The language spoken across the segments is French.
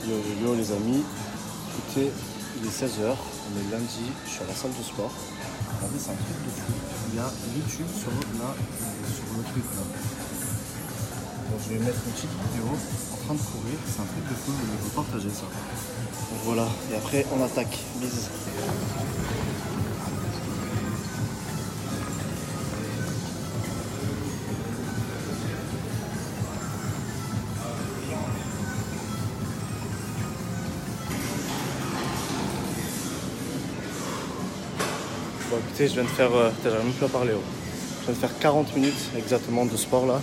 Yo yo yo les amis, écoutez, il est 16h, on est lundi, je suis à la salle de sport. Regardez, c'est un truc de fou. Il y a YouTube sur le truc là. Donc je vais mettre une petite vidéo en train de courir, c'est un truc de fou, je vais partager ça. Donc voilà, et après on attaque. Bisous. Bon écoutez, je viens de faire, j'arrive même plus à parler. Je viens de faire 40 minutes exactement de sport là.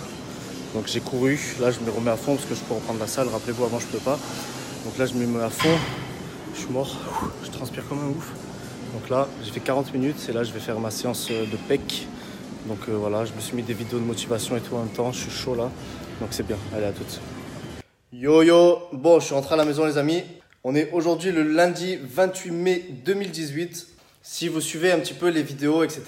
Donc j'ai couru, là je me remets à fond parce que je peux reprendre la salle, rappelez-vous avant je peux pas. Donc là je me mets à fond, je suis mort, je transpire comme un ouf. Donc là j'ai fait 40 minutes et là je vais faire ma séance de pec. Donc voilà, je me suis mis des vidéos de motivation et tout en même temps, je suis chaud là. Donc c'est bien, allez à toutes. Yo yo, bon je suis rentré à la maison les amis. On est aujourd'hui le lundi 28 mai 2018. Si vous suivez un petit peu les vidéos, etc.,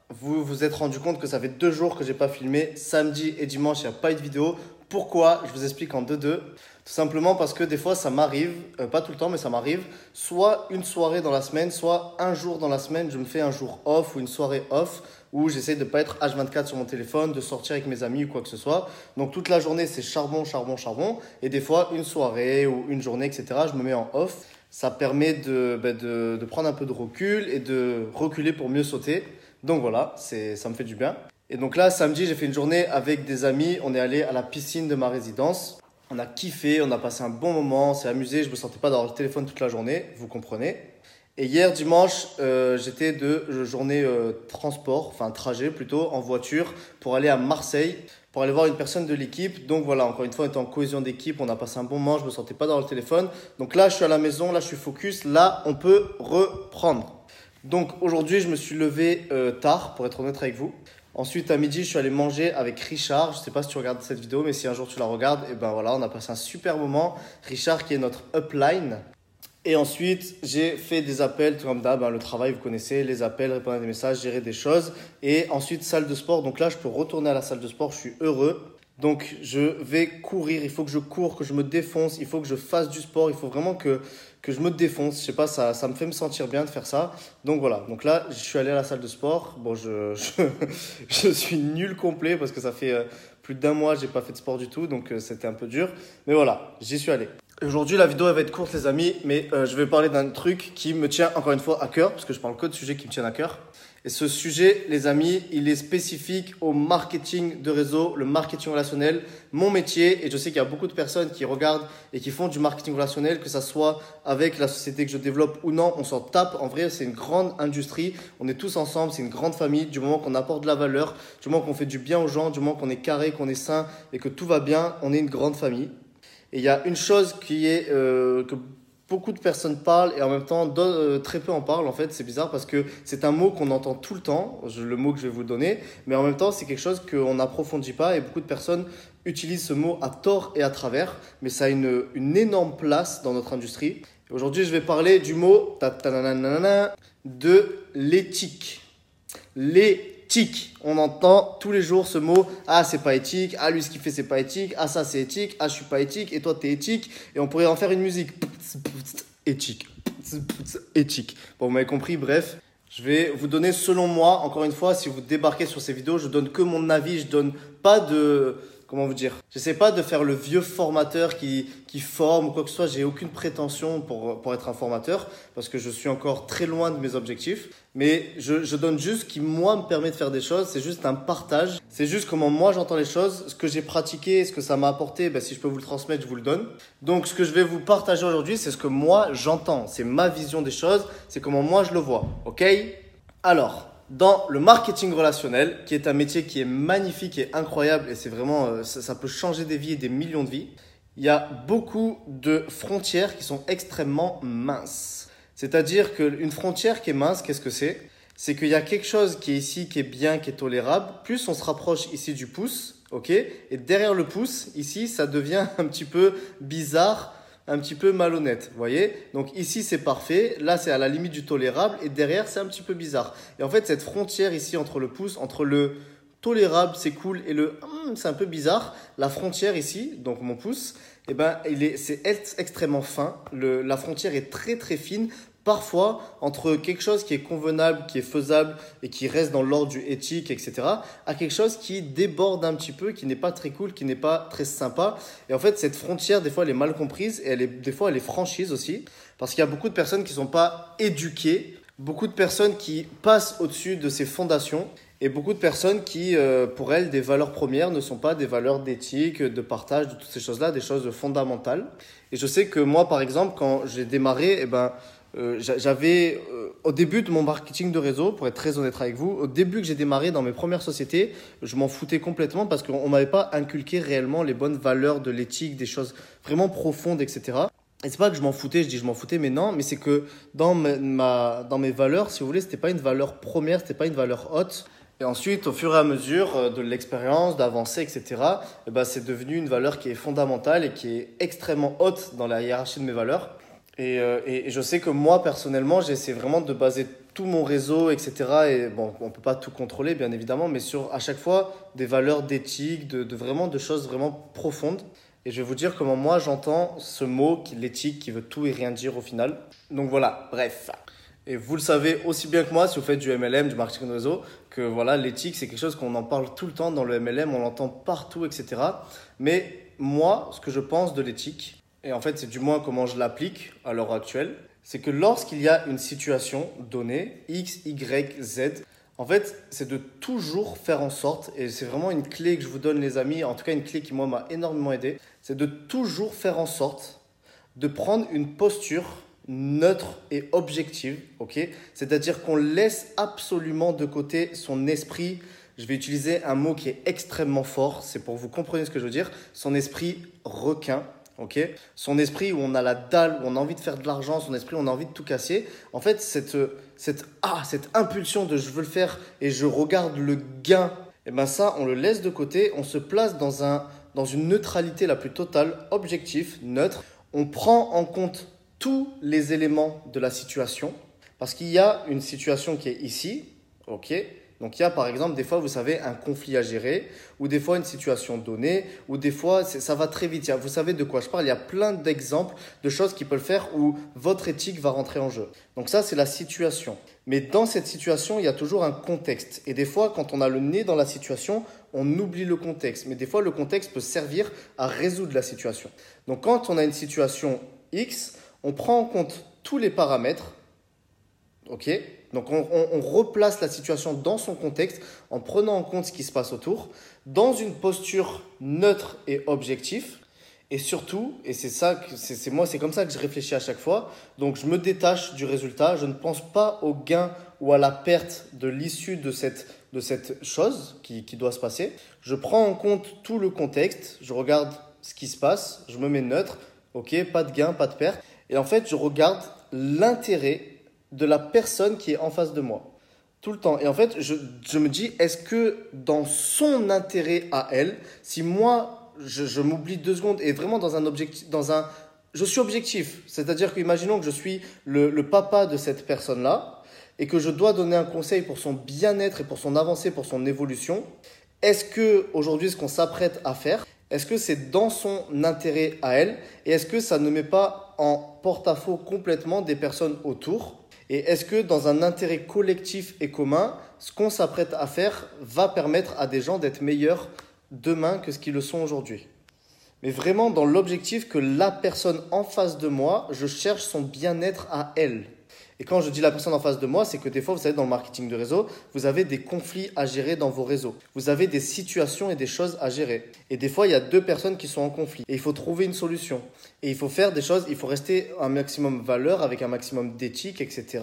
vous vous êtes rendu compte que ça fait 2 jours que j'ai pas filmé. Samedi et dimanche, il n'y a pas eu de vidéo. Pourquoi? Je vous explique en 2-2. Tout simplement parce que des fois, ça m'arrive, pas tout le temps, mais ça m'arrive, soit une soirée dans la semaine, soit un jour dans la semaine, je me fais un jour off ou une soirée off où j'essaie de ne pas être H24 sur mon téléphone, de sortir avec mes amis ou quoi que ce soit. Donc toute la journée, c'est charbon, charbon, charbon. Et des fois, une soirée ou une journée, etc., je me mets en off. Ça permet de prendre un peu de recul et de reculer pour mieux sauter. Donc voilà, ça me fait du bien. Et donc là, samedi, j'ai fait une journée avec des amis. On est allé à la piscine de ma résidence. On a kiffé, on a passé un bon moment, on s'est amusé. Je ne me sentais pas dans le téléphone toute la journée, vous comprenez. Et hier, dimanche, j'étais de journée transport, enfin trajet plutôt, en voiture pour aller à Marseille, pour aller voir une personne de l'équipe. Donc voilà, encore une fois, on était en cohésion d'équipe, on a passé un bon moment, je ne me sentais pas dans le téléphone. Donc là, je suis à la maison, là, je suis focus, là, on peut reprendre. Donc aujourd'hui, je me suis levé tard, pour être honnête avec vous. Ensuite, à midi, je suis allé manger avec Richard. Je ne sais pas si tu regardes cette vidéo, mais si un jour tu la regardes, et ben voilà, on a passé un super moment. Richard qui est notre upline. Et ensuite, j'ai fait des appels, tout comme d'hab, le travail, vous connaissez, les appels, répondre à des messages, gérer des choses. Et ensuite, salle de sport. Donc là, je peux retourner à la salle de sport, je suis heureux. Donc, je vais courir, il faut que je cours, que je me défonce, il faut que je fasse du sport, il faut vraiment que je me défonce. Je sais pas, ça me fait me sentir bien de faire ça. Donc voilà, donc là, je suis allé à la salle de sport. Bon, je suis nul complet parce que ça fait plus d'1 mois, j'ai pas fait de sport du tout, donc c'était un peu dur. Mais voilà, j'y suis allé. Aujourd'hui, la vidéo elle va être courte, les amis, mais je vais parler d'un truc qui me tient encore une fois à cœur, parce que je parle que de sujets qui me tiennent à cœur. Et ce sujet, les amis, il est spécifique au marketing de réseau, le marketing relationnel, mon métier. Et je sais qu'il y a beaucoup de personnes qui regardent et qui font du marketing relationnel, que ça soit avec la société que je développe ou non, on s'en tape. En vrai, c'est une grande industrie. On est tous ensemble, c'est une grande famille. Du moment qu'on apporte de la valeur, du moment qu'on fait du bien aux gens, du moment qu'on est carré, qu'on est sain et que tout va bien, on est une grande famille. Et il y a une chose qui est que beaucoup de personnes parlent et en même temps très peu en parlent. En fait, c'est bizarre parce que c'est un mot qu'on entend tout le temps, le mot que je vais vous donner, mais en même temps, c'est quelque chose qu'on n'approfondit pas et beaucoup de personnes utilisent ce mot à tort et à travers, mais ça a une énorme place dans notre industrie. Aujourd'hui, je vais parler du mot de l'éthique. L'éthique. On entend tous les jours ce mot. Ah, c'est pas éthique. Ah, lui, ce qu'il fait, c'est pas éthique. Ah, ça, c'est éthique. Ah, je suis pas éthique. Et toi, t'es éthique. Et on pourrait en faire une musique. Éthique. Éthique. Bon, vous m'avez compris. Bref, je vais vous donner, selon moi, encore une fois, si vous débarquez sur ces vidéos, je donne que mon avis. Je donne pas de... Comment vous dire? J'essaie pas de faire le vieux formateur qui forme ou quoi que ce soit. J'ai aucune prétention pour être un formateur parce que je suis encore très loin de mes objectifs. Mais je donne juste ce qui, moi, me permet de faire des choses. C'est juste un partage. C'est juste comment moi, j'entends les choses. Ce que j'ai pratiqué, ce que ça m'a apporté, ben, si je peux vous le transmettre, je vous le donne. Donc, ce que je vais vous partager aujourd'hui, c'est ce que moi, j'entends. C'est ma vision des choses. C'est comment moi, je le vois. OK? Alors, dans le marketing relationnel, qui est un métier qui est magnifique et incroyable, et c'est vraiment, ça peut changer des vies et des millions de vies, il y a beaucoup de frontières qui sont extrêmement minces. C'est-à-dire qu'une frontière qui est mince, qu'est-ce que c'est? C'est qu'il y a quelque chose qui est ici, qui est bien, qui est tolérable. Plus on se rapproche ici du pouce, ok? Et derrière le pouce, ici, ça devient un petit peu bizarre, un petit peu malhonnête, vous voyez? Donc ici, c'est parfait. Là, c'est à la limite du tolérable. Et derrière, c'est un petit peu bizarre. Et en fait, cette frontière ici entre le pouce, entre le tolérable, c'est cool, et le c'est un peu bizarre, la frontière ici, donc mon pouce, eh ben, c'est extrêmement fin. La frontière est très très fine. Parfois, entre quelque chose qui est convenable, qui est faisable et qui reste dans l'ordre du éthique, etc., à quelque chose qui déborde un petit peu, qui n'est pas très cool, qui n'est pas très sympa. Et en fait, cette frontière, des fois, elle est mal comprise et des fois, elle est franchise aussi. Parce qu'il y a beaucoup de personnes qui ne sont pas éduquées, beaucoup de personnes qui passent au-dessus de ces fondations et beaucoup de personnes qui, pour elles, des valeurs premières ne sont pas des valeurs d'éthique, de partage, de toutes ces choses-là, des choses fondamentales. Et je sais que moi, par exemple, quand j'ai démarré, eh ben, j'avais, au début de mon marketing de réseau, pour être très honnête avec vous, au début que j'ai démarré dans mes premières sociétés, je m'en foutais complètement parce qu'on ne m'avait pas inculqué réellement les bonnes valeurs de l'éthique, des choses vraiment profondes, etc. Et c'est pas que je m'en foutais, je dis je m'en foutais, mais non, mais c'est que dans mes valeurs, si vous voulez, c'était pas une valeur première, c'était pas une valeur haute. Et ensuite, au fur et à mesure de l'expérience, d'avancer, etc., eh ben, c'est devenu une valeur qui est fondamentale et qui est extrêmement haute dans la hiérarchie de mes valeurs. Et je sais que moi, personnellement, j'essaie vraiment de baser tout mon réseau, etc. Et bon, on ne peut pas tout contrôler, bien évidemment, mais sur à chaque fois des valeurs d'éthique, vraiment de choses vraiment profondes. Et je vais vous dire comment moi j'entends ce mot, l'éthique, qui veut tout et rien dire au final. Donc voilà, bref. Et vous le savez aussi bien que moi, si vous faites du MLM, du marketing de réseau, que voilà, l'éthique, c'est quelque chose qu'on en parle tout le temps dans le MLM, on l'entend partout, etc. Mais moi, ce que je pense de l'éthique, et en fait, c'est du moins comment je l'applique à l'heure actuelle, c'est que lorsqu'il y a une situation donnée, X, Y, Z, en fait, c'est de toujours faire en sorte, et c'est vraiment une clé que je vous donne les amis, en tout cas une clé qui moi m'a énormément aidé, c'est de toujours faire en sorte de prendre une posture neutre et objective, ok? C'est-à-dire qu'on laisse absolument de côté son esprit. Je vais utiliser un mot qui est extrêmement fort, c'est pour que vous compreniez ce que je veux dire, son esprit requin. Okay, son esprit où on a la dalle, où on a envie de faire de l'argent, son esprit où on a envie de tout casser. En fait, cette impulsion de je veux le faire et je regarde le gain, et ben ça, on le laisse de côté. On se place dans une neutralité la plus totale, objectif, neutre. On prend en compte tous les éléments de la situation parce qu'il y a une situation qui est ici, ok? Donc il y a par exemple des fois, vous savez, un conflit à gérer ou des fois une situation donnée ou des fois ça va très vite. Vous savez de quoi je parle, il y a plein d'exemples de choses qui peuvent faire où votre éthique va rentrer en jeu. Donc ça, c'est la situation. Mais dans cette situation, il y a toujours un contexte. Et des fois, quand on a le nez dans la situation, on oublie le contexte. Mais des fois, le contexte peut servir à résoudre la situation. Donc quand on a une situation X, on prend en compte tous les paramètres. Ok, donc on replace la situation dans son contexte en prenant en compte ce qui se passe autour, dans une posture neutre et objective. Et surtout, et c'est comme ça que je réfléchis à chaque fois, donc je me détache du résultat, je ne pense pas au gain ou à la perte de l'issue de cette chose qui doit se passer. Je prends en compte tout le contexte, je regarde ce qui se passe, je me mets neutre, ok, pas de gain, pas de perte. Et en fait, je regarde l'intérêt de la personne qui est en face de moi. Tout le temps. Et en fait, je me dis, est-ce que dans son intérêt à elle, si moi, je m'oublie 2 secondes et vraiment dans un objectif, je suis objectif. C'est-à-dire qu'imaginons que je suis le papa de cette personne-là et que je dois donner un conseil pour son bien-être et pour son avancée, pour son évolution. Est-ce que aujourd'hui, ce qu'on s'apprête à faire, est-ce que c'est dans son intérêt à elle et est-ce que ça ne met pas en porte-à-faux complètement des personnes autour? Et est-ce que dans un intérêt collectif et commun, ce qu'on s'apprête à faire va permettre à des gens d'être meilleurs demain que ce qu'ils le sont aujourd'hui? Mais vraiment dans l'objectif que la personne en face de moi, je cherche son bien-être à elle. Et quand je dis la personne en face de moi, c'est que des fois, vous savez, dans le marketing de réseau, vous avez des conflits à gérer dans vos réseaux. Vous avez des situations et des choses à gérer. Et des fois, il y a 2 personnes qui sont en conflit. Et il faut trouver une solution. Et il faut faire des choses, il faut rester un maximum valeur, avec un maximum d'éthique, etc.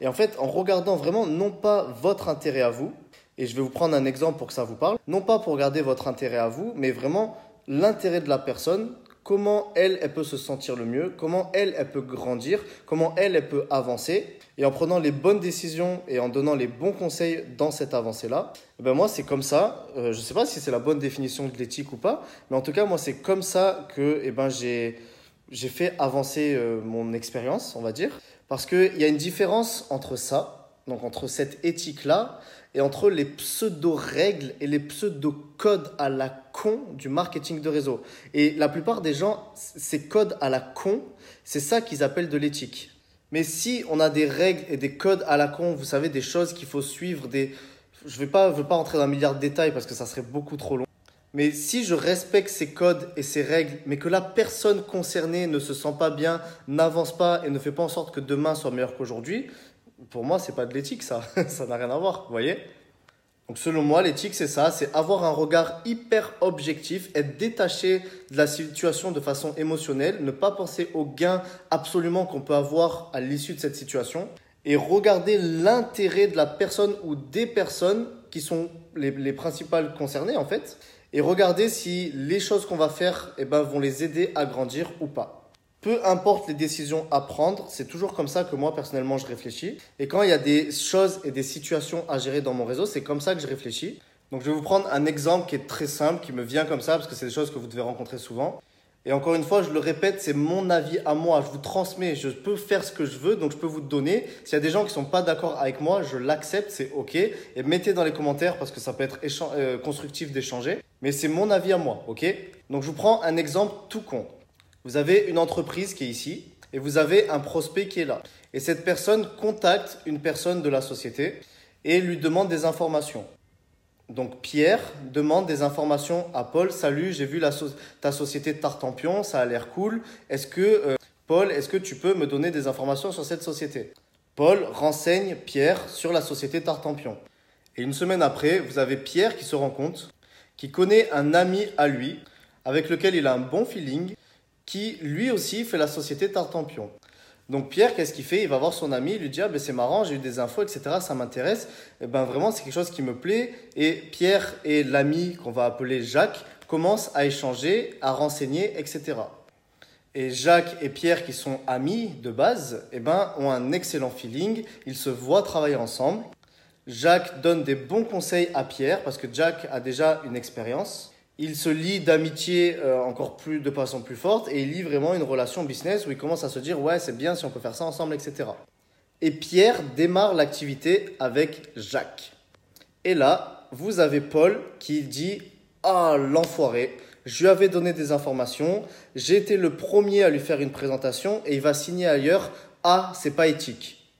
Et en fait, en regardant vraiment, non pas votre intérêt à vous, et je vais vous prendre un exemple pour que ça vous parle, non pas pour regarder votre intérêt à vous, mais vraiment l'intérêt de la personne. Comment elle peut se sentir le mieux, comment elle peut grandir, comment elle peut avancer. Et en prenant les bonnes décisions et en donnant les bons conseils dans cette avancée-là, ben moi, c'est comme ça. Je ne sais pas si c'est la bonne définition de l'éthique ou pas, mais en tout cas, moi, c'est comme ça que j'ai fait avancer mon expérience, on va dire. Parce qu'il y a une différence entre ça donc entre cette éthique-là et entre les pseudo-règles et les pseudo-codes à la con du marketing de réseau. Et la plupart des gens, ces codes à la con, c'est ça qu'ils appellent de l'éthique. Mais si on a des règles et des codes à la con, vous savez, des choses qu'il faut suivre, je ne veux pas entrer dans un milliard de détails parce que ça serait beaucoup trop long. Mais si je respecte ces codes et ces règles, mais que la personne concernée ne se sent pas bien, n'avance pas et ne fait pas en sorte que demain soit meilleur qu'aujourd'hui, pour moi, c'est pas de l'éthique, ça. Ça n'a rien à voir, vous voyez? Donc selon moi, l'éthique, c'est ça, c'est avoir un regard hyper objectif, être détaché de la situation de façon émotionnelle, ne pas penser au gain absolument qu'on peut avoir à l'issue de cette situation et regarder l'intérêt de la personne ou des personnes qui sont les principales concernées en fait et regarder si les choses qu'on va faire vont les aider à grandir ou pas. Peu importe les décisions à prendre, c'est toujours comme ça que moi personnellement je réfléchis. Et quand il y a des choses et des situations à gérer dans mon réseau, c'est comme ça que je réfléchis. Donc je vais vous prendre un exemple qui est très simple, qui me vient comme ça, parce que c'est des choses que vous devez rencontrer souvent. Et encore une fois, je le répète, c'est mon avis à moi. Je vous transmets, je peux faire ce que je veux, donc je peux vous donner. S'il y a des gens qui ne sont pas d'accord avec moi, je l'accepte, c'est OK. Et mettez dans les commentaires parce que ça peut être constructif d'échanger. Mais c'est mon avis à moi, OK? Donc je vous prends un exemple tout con. Vous avez une entreprise qui est ici et vous avez un prospect qui est là. Et cette personne contacte une personne de la société et lui demande des informations. Donc Pierre demande des informations à Paul. Salut, j'ai vu ta société de Tartampion, ça a l'air cool. Paul, est-ce que tu peux me donner des informations sur cette société? Paul renseigne Pierre sur la société Tartampion. Et une semaine après, vous avez Pierre qui se rend compte, qui connaît un ami à lui, avec lequel il a un bon feeling, qui lui aussi fait la société Tartampion. Donc Pierre, qu'est-ce qu'il fait? Il va voir son ami, il lui dit « Ah ben c'est marrant, j'ai eu des infos, etc. Ça m'intéresse. » Vraiment, c'est quelque chose qui me plaît. Et Pierre et l'ami qu'on va appeler Jacques commencent à échanger, à renseigner, etc. Et Jacques et Pierre, qui sont amis de base, ont un excellent feeling. Ils se voient travailler ensemble. Jacques donne des bons conseils à Pierre parce que Jacques a déjà une expérience. Il se lie d'amitié de façon plus forte et il lie vraiment une relation business où il commence à se dire « Ouais, c'est bien si on peut faire ça ensemble, etc. » Et Pierre démarre l'activité avec Jacques. Et là, vous avez Paul qui dit « Ah, l'enfoiré, je lui avais donné des informations, j'ai été le premier à lui faire une présentation et il va signer ailleurs. Ah, c'est pas éthique. »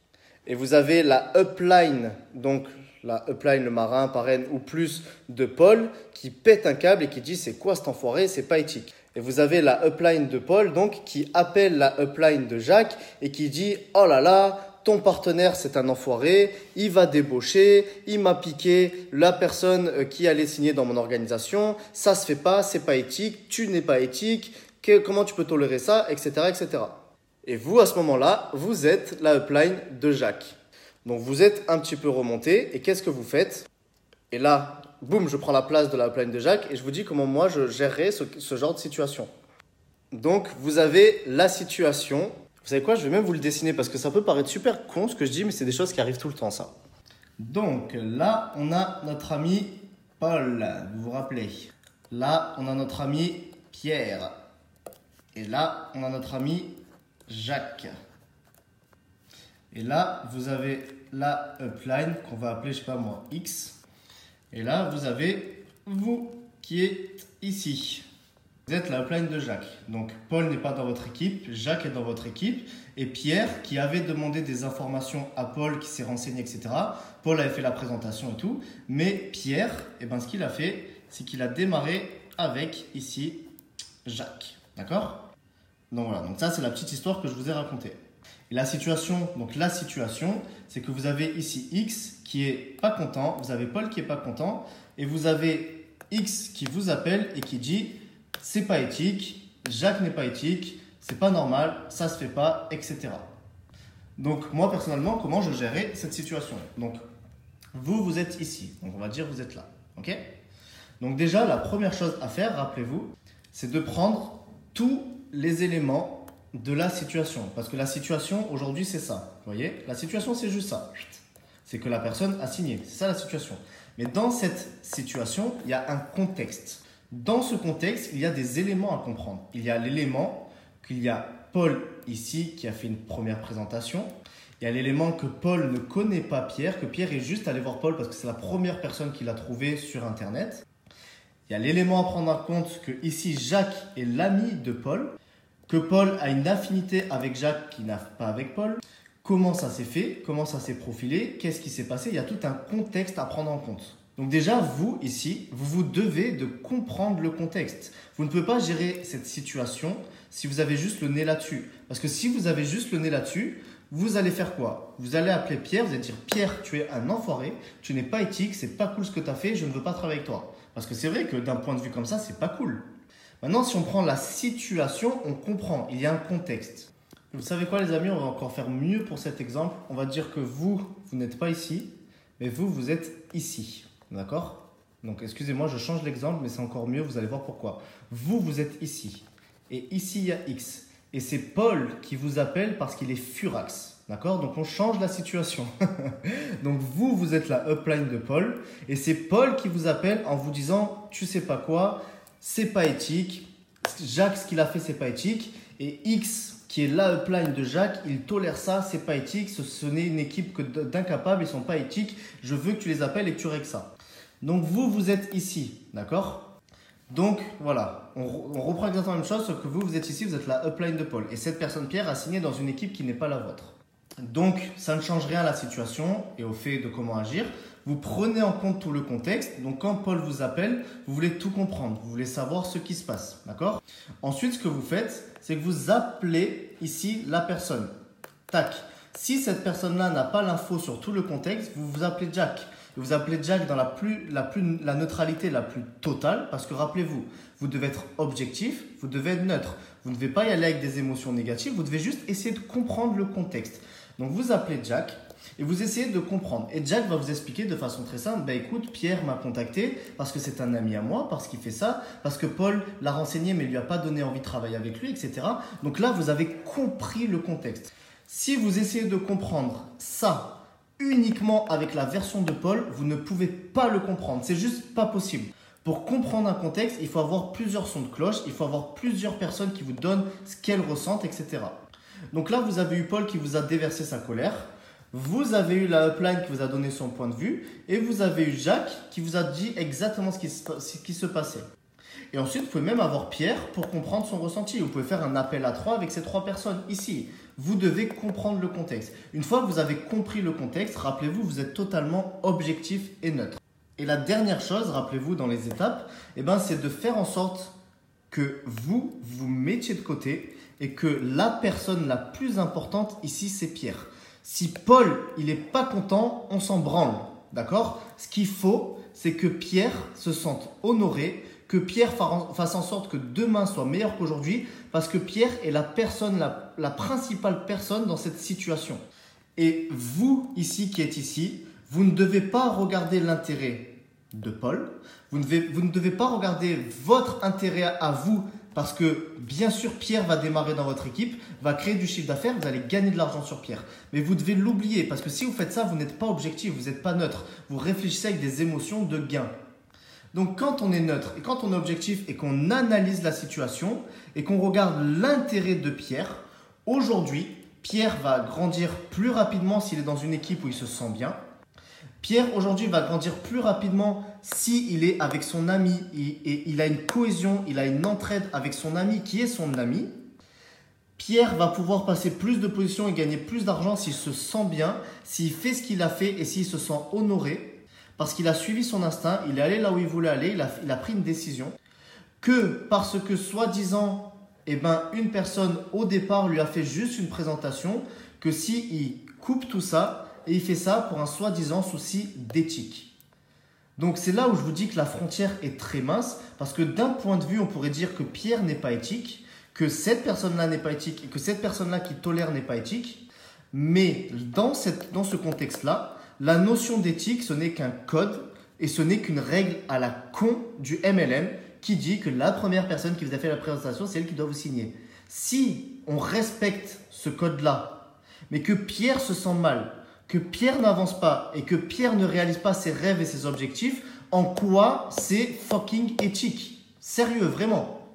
Et vous avez la upline, donc la upline, le marin, parraine ou plus de Paul qui pète un câble et qui dit c'est quoi cet enfoiré, c'est pas éthique. Et vous avez la upline de Paul donc qui appelle la upline de Jacques et qui dit oh là là, ton partenaire c'est un enfoiré, il va débaucher, il m'a piqué la personne qui allait signer dans mon organisation, ça se fait pas, c'est pas éthique, tu n'es pas éthique, comment tu peux tolérer ça, etc., etc. Et vous à ce moment-là, vous êtes la upline de Jacques. Donc, vous êtes un petit peu remonté et qu'est-ce que vous faites? Et là, boum, je prends la place de la upline de Jacques et je vous dis comment moi je gérerais ce genre de situation. Donc, vous avez la situation. Vous savez quoi? Je vais même vous le dessiner parce que ça peut paraître super con ce que je dis, mais c'est des choses qui arrivent tout le temps, ça. Donc, là, on a notre ami Paul, vous vous rappelez. Là, on a notre ami Pierre. Et là, on a notre ami Jacques. Et là, vous avez la upline qu'on va appeler, je sais pas moi, X. Et là, vous avez vous qui êtes ici. Vous êtes la upline de Jacques. Donc, Paul n'est pas dans votre équipe, Jacques est dans votre équipe. Et Pierre, qui avait demandé des informations à Paul, qui s'est renseigné, etc. Paul avait fait la présentation et tout. Mais Pierre, ce qu'il a fait, c'est qu'il a démarré avec, ici, Jacques. D'accord? Donc voilà, donc ça, c'est la petite histoire que je vous ai racontée. Et la situation, c'est que vous avez ici X qui est pas content, vous avez Paul qui est pas content, et vous avez X qui vous appelle et qui dit c'est pas éthique, Jacques n'est pas éthique, c'est pas normal, ça se fait pas, etc. Donc moi personnellement, comment je gérais cette situation? Donc vous êtes ici, donc on va dire vous êtes là, ok? Donc déjà la première chose à faire, rappelez-vous, c'est de prendre tous les éléments de la situation. Parce que la situation, aujourd'hui, c'est ça. Vous voyez? La situation, c'est juste ça. C'est que la personne a signé. C'est ça la situation. Mais dans cette situation, il y a un contexte. Dans ce contexte, il y a des éléments à comprendre. Il y a l'élément qu'il y a Paul ici qui a fait une première présentation. Il y a l'élément que Paul ne connaît pas Pierre, que Pierre est juste allé voir Paul parce que c'est la première personne qu'il a trouvée sur Internet. Il y a l'élément à prendre en compte que ici Jacques est l'ami de Paul, que Paul a une affinité avec Jacques qui n'a pas avec Paul. Comment ça s'est fait? Comment ça s'est profilé? Qu'est-ce qui s'est passé? Il y a tout un contexte à prendre en compte. Donc déjà, vous, ici, vous devez de comprendre le contexte. Vous ne pouvez pas gérer cette situation si vous avez juste le nez là-dessus. Parce que si vous avez juste le nez là-dessus, vous allez faire quoi? Vous allez appeler Pierre, vous allez dire « Pierre, tu es un enfoiré, tu n'es pas éthique, c'est pas cool ce que tu as fait, je ne veux pas travailler avec toi. » Parce que c'est vrai que d'un point de vue comme ça, c'est pas cool. Maintenant, si on prend la situation, on comprend, il y a un contexte. Vous savez quoi les amis, on va encore faire mieux pour cet exemple. On va dire que vous n'êtes pas ici, mais vous êtes ici. D'accord? Donc excusez-moi, je change l'exemple, mais c'est encore mieux, vous allez voir pourquoi. Vous êtes ici. Et ici, il y a X. Et c'est Paul qui vous appelle parce qu'il est furax. D'accord? Donc on change la situation. Donc vous êtes la upline de Paul. Et c'est Paul qui vous appelle en vous disant, tu sais pas quoi, c'est pas éthique. Jacques, ce qu'il a fait, c'est pas éthique. Et X, qui est la upline de Jacques, il tolère ça, c'est pas éthique, ce n'est une équipe d'incapables, ils sont pas éthiques, je veux que tu les appelles et que tu règles ça. Donc vous êtes ici, d'accord? Donc voilà, on reprend exactement la même chose, sauf que vous êtes ici, vous êtes la upline de Paul. Et cette personne Pierre a signé dans une équipe qui n'est pas la vôtre. Donc ça ne change rien à la situation et au fait de comment agir. Vous prenez en compte tout le contexte. Donc quand Paul vous appelle, vous voulez tout comprendre. Vous voulez savoir ce qui se passe. D'accord? Ensuite, ce que vous faites, c'est que vous appelez ici la personne. Tac. Si cette personne-là n'a pas l'info sur tout le contexte, vous vous appelez Jack. Vous appelez Jack dans la neutralité la plus totale. Parce que rappelez-vous, vous devez être objectif, vous devez être neutre. Vous ne devez pas y aller avec des émotions négatives. Vous devez juste essayer de comprendre le contexte. Donc vous appelez Jack. Et vous essayez de comprendre. Et Jack va vous expliquer de façon très simple, bah écoute, Pierre m'a contacté parce que c'est un ami à moi, parce qu'il fait ça, parce que Paul l'a renseigné mais lui a pas donné envie de travailler avec lui, etc. Donc là, vous avez compris le contexte. Si vous essayez de comprendre ça uniquement avec la version de Paul, vous ne pouvez pas le comprendre. C'est juste pas possible. Pour comprendre un contexte, il faut avoir plusieurs sons de cloche, il faut avoir plusieurs personnes qui vous donnent ce qu'elles ressentent, etc. Donc là, vous avez eu Paul qui vous a déversé sa colère. Vous avez eu la upline qui vous a donné son point de vue et vous avez eu Jacques qui vous a dit exactement ce qui se passait. Et ensuite, vous pouvez même avoir Pierre pour comprendre son ressenti. Vous pouvez faire un appel à 3 avec ces 3 personnes ici. Vous devez comprendre le contexte. Une fois que vous avez compris le contexte, rappelez-vous, vous êtes totalement objectif et neutre. Et la dernière chose, rappelez-vous dans les étapes, c'est de faire en sorte que vous vous mettiez de côté et que la personne la plus importante ici, c'est Pierre. Si Paul, il n'est pas content, on s'en branle, d'accord? Ce qu'il faut, c'est que Pierre se sente honoré, que Pierre fasse en sorte que demain soit meilleur qu'aujourd'hui, parce que Pierre est la personne, la principale personne dans cette situation. Et vous, ici, qui êtes ici, vous ne devez pas regarder l'intérêt de Paul, vous ne devez pas regarder votre intérêt à vous, parce que bien sûr, Pierre va démarrer dans votre équipe, va créer du chiffre d'affaires, vous allez gagner de l'argent sur Pierre. Mais vous devez l'oublier parce que si vous faites ça, vous n'êtes pas objectif, vous n'êtes pas neutre. Vous réfléchissez avec des émotions de gain. Donc quand on est neutre et quand on est objectif et qu'on analyse la situation et qu'on regarde l'intérêt de Pierre, aujourd'hui, Pierre va grandir plus rapidement s'il est dans une équipe où il se sent bien. Pierre, aujourd'hui, va grandir plus rapidement s'il est avec son ami et il a une cohésion, il a une entraide avec son ami qui est son ami. Pierre va pouvoir passer plus de positions et gagner plus d'argent s'il se sent bien, s'il fait ce qu'il a fait et s'il se sent honoré parce qu'il a suivi son instinct, il est allé là où il voulait aller, il a pris une décision. Que parce que soi-disant, une personne au départ lui a fait juste une présentation, que s'il coupe tout ça, et il fait ça pour un soi-disant souci d'éthique. Donc c'est là où je vous dis que la frontière est très mince, parce que d'un point de vue, on pourrait dire que Pierre n'est pas éthique, que cette personne-là n'est pas éthique, et que cette personne-là qui tolère n'est pas éthique. Mais dans ce contexte-là, la notion d'éthique, ce n'est qu'un code, et ce n'est qu'une règle à la con du MLM, qui dit que la première personne qui vous a fait la présentation, c'est elle qui doit vous signer. Si on respecte ce code-là, mais que Pierre se sent mal, que Pierre n'avance pas et que Pierre ne réalise pas ses rêves et ses objectifs, en quoi c'est fucking éthique? Sérieux, vraiment.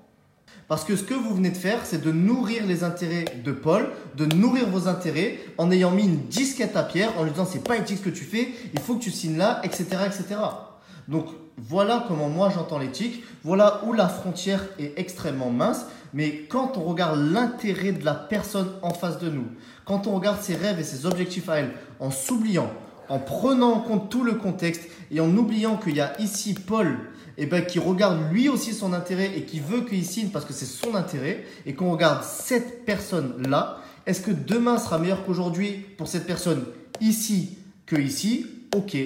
Parce que ce que vous venez de faire, c'est de nourrir les intérêts de Paul, de nourrir vos intérêts en ayant mis une disquette à Pierre, en lui disant c'est pas éthique ce que tu fais, il faut que tu signes là, etc. etc. Donc voilà comment moi j'entends l'éthique, voilà où la frontière est extrêmement mince, mais quand on regarde l'intérêt de la personne en face de nous, quand on regarde ses rêves et ses objectifs à elle, en s'oubliant, en prenant en compte tout le contexte et en oubliant qu'il y a ici Paul qui regarde lui aussi son intérêt et qui veut qu'il signe parce que c'est son intérêt et qu'on regarde cette personne-là, est-ce que demain sera meilleur qu'aujourd'hui pour cette personne ici que ici? Ok,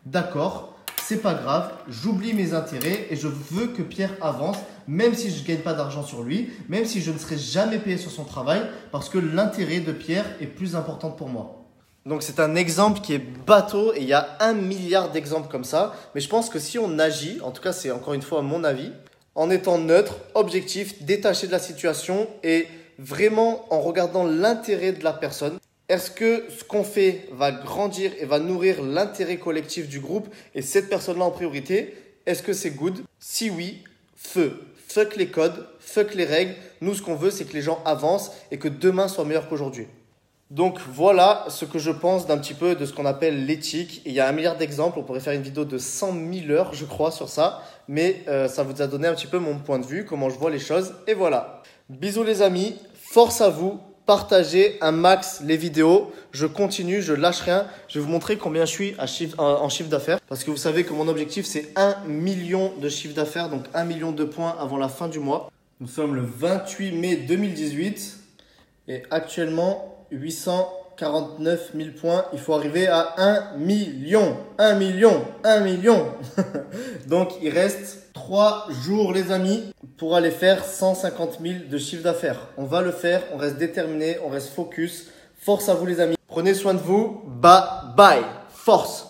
d'accord, c'est pas grave, j'oublie mes intérêts et je veux que Pierre avance même si je ne gagne pas d'argent sur lui, même si je ne serai jamais payé sur son travail parce que l'intérêt de Pierre est plus important pour moi. Donc c'est un exemple qui est bateau et il y a 1 milliard d'exemples comme ça. Mais je pense que si on agit, en tout cas c'est encore une fois mon avis, en étant neutre, objectif, détaché de la situation et vraiment en regardant l'intérêt de la personne, est-ce que ce qu'on fait va grandir et va nourrir l'intérêt collectif du groupe et cette personne-là en priorité? Est-ce que c'est good? Si oui, feu. Fuck les codes, fuck les règles. Nous ce qu'on veut c'est que les gens avancent et que demain soit meilleur qu'aujourd'hui. Donc voilà ce que je pense d'un petit peu de ce qu'on appelle l'éthique. Il y a 1 milliard d'exemples, on pourrait faire une vidéo de 100 000 heures je crois sur ça. Mais ça vous a donné un petit peu mon point de vue, comment je vois les choses. Et voilà. Bisous les amis, force à vous, partagez un max les vidéos. Je continue, je lâche rien. Je vais vous montrer combien je suis en chiffre d'affaires. Parce que vous savez que mon objectif c'est 1 million de chiffre d'affaires, donc 1 million de points avant la fin du mois. Nous sommes le 28 mai 2018 et actuellement 849 000 points. Il faut arriver à 1 million. 1 million. 1 million. Donc, il reste 3 jours, les amis, pour aller faire 150 000 de chiffre d'affaires. On va le faire. On reste déterminé. On reste focus. Force à vous, les amis. Prenez soin de vous. Bye bye. Force.